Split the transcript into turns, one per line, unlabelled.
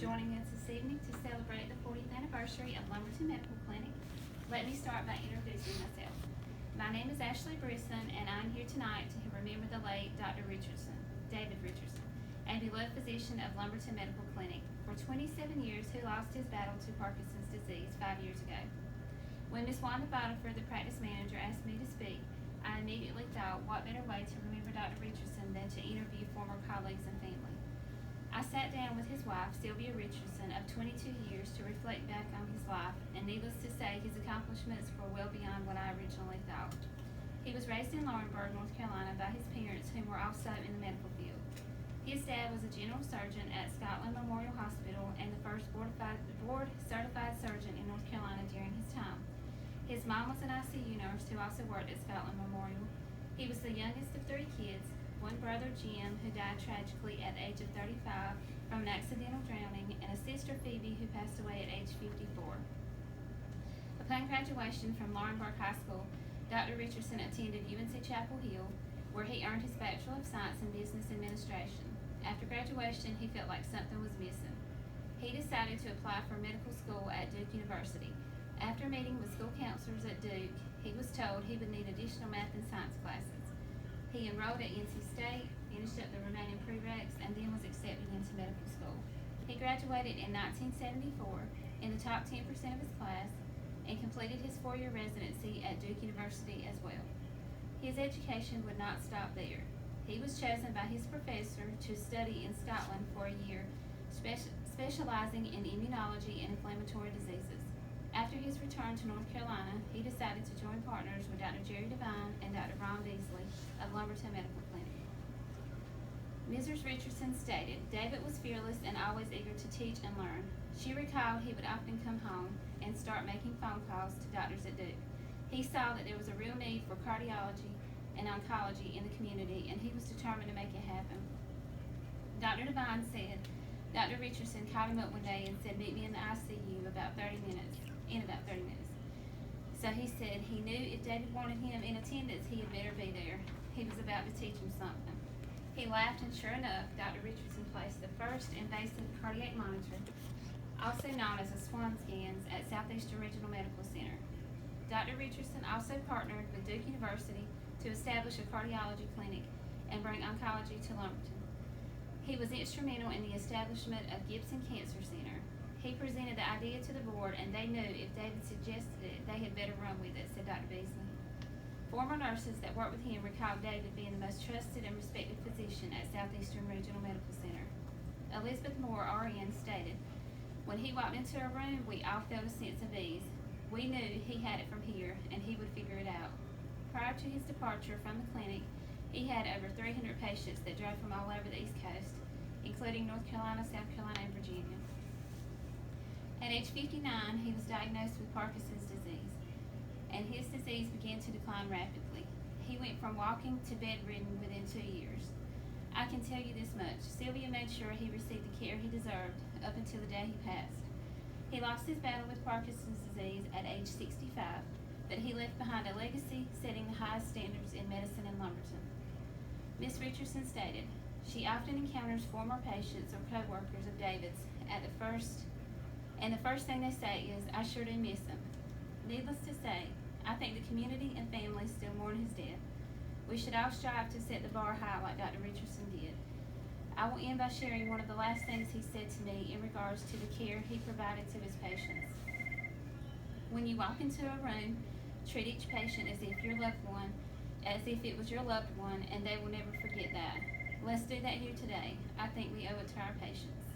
joining us this evening to celebrate the 40th anniversary of Lumberton Medical Clinic. Let me start by introducing myself. My name is Ashley Brisson, and I'm here tonight to remember the late Dr. Richardson, David Richardson, and beloved physician of Lumberton Medical Clinic. For 27 years, who lost his battle to Parkinson's disease 5 years ago. When Ms. Wanda Botifer, the practice manager, asked me to speak, I immediately thought, what better way to remember Dr. Richardson than to interview former colleagues and family. I sat down with his wife, Sylvia Richardson, of 22 years, to reflect back on his life, and needless to say, his accomplishments were well beyond what I originally thought. He was raised in Laurinburg, North Carolina, by his parents, whom were also in the medical field. His dad was a general surgeon at Scotland Memorial Hospital and the first board-certified surgeon in North Carolina during his time. His mom was an ICU nurse who also worked at Scotland Memorial. He was the youngest of 3 kids. One brother, Jim, who died tragically at the age of 35 from an accidental drowning, and a sister, Phoebe, who passed away at age 54. Upon graduation from Laurinburg High School, Dr. Richardson attended UNC Chapel Hill, where he earned his Bachelor of Science in Business Administration. After graduation, he felt like something was missing. He decided to apply for medical school at Duke University. After meeting with school counselors at Duke, he was told he would need additional math and science classes. He enrolled at NC State, finished up the remaining prereqs, and then was accepted into medical school. He graduated in 1974 in the top 10% of his class and completed his 4-year residency at Duke University as well. His education would not stop there. He was chosen by his professor to study in Scotland for a year, specializing in immunology and inflammatory diseases. After his return to North Carolina, he decided to join partners with Dr. Jerry Devine and Dr. Ron Beasley of Lumberton Medical Clinic. Mrs. Richardson stated, David was fearless and always eager to teach and learn. She recalled he would often come home and start making phone calls to doctors at Duke. He saw that there was a real need for cardiology and oncology in the community, and he was determined to make it happen. Dr. Devine said, Dr. Richardson called him up one day and said, meet me in the ICU in about 30 minutes. So he said he knew if David wanted him in attendance, he had better be there. He was about to teach him something. He laughed, and sure enough, Dr. Richardson placed the first invasive cardiac monitor, also known as a SWAN scans, at Southeastern Regional Medical Center. Dr. Richardson also partnered with Duke University to establish a cardiology clinic and bring oncology to Lumberton. He was instrumental in the establishment of Gibson Cancer Center. He presented the idea to the board, and they knew if David suggested it, they had better run with it, said Dr. Beasley. Former nurses that worked with him recalled David being the most trusted and respected physician at Southeastern Regional Medical Center. Elizabeth Moore, RN, stated, when he walked into a room, we all felt a sense of ease. We knew he had it from here, and he would figure it out. Prior to his departure from the clinic, he had over 300 patients that drove from all over the East Coast, including North Carolina, South Carolina, and Virginia. At age 59, he was diagnosed with Parkinson's disease, and his disease began to decline rapidly. He went from walking to bedridden within 2 years. I can tell you this much, Sylvia made sure he received the care he deserved up until the day he passed. He lost his battle with Parkinson's disease at age 65, but he left behind a legacy setting the highest standards in medicine in Lumberton. Ms. Richardson stated, she often encounters former patients or co-workers of David's and the first thing they say is, I sure do miss him. Needless to say, I think the community and family still mourn his death. We should all strive to set the bar high like Dr. Richardson did. I will end by sharing one of the last things he said to me in regards to the care he provided to his patients. When you walk into a room, treat each patient as if it was your loved one, and they will never forget that. Let's do that here today. I think we owe it to our patients.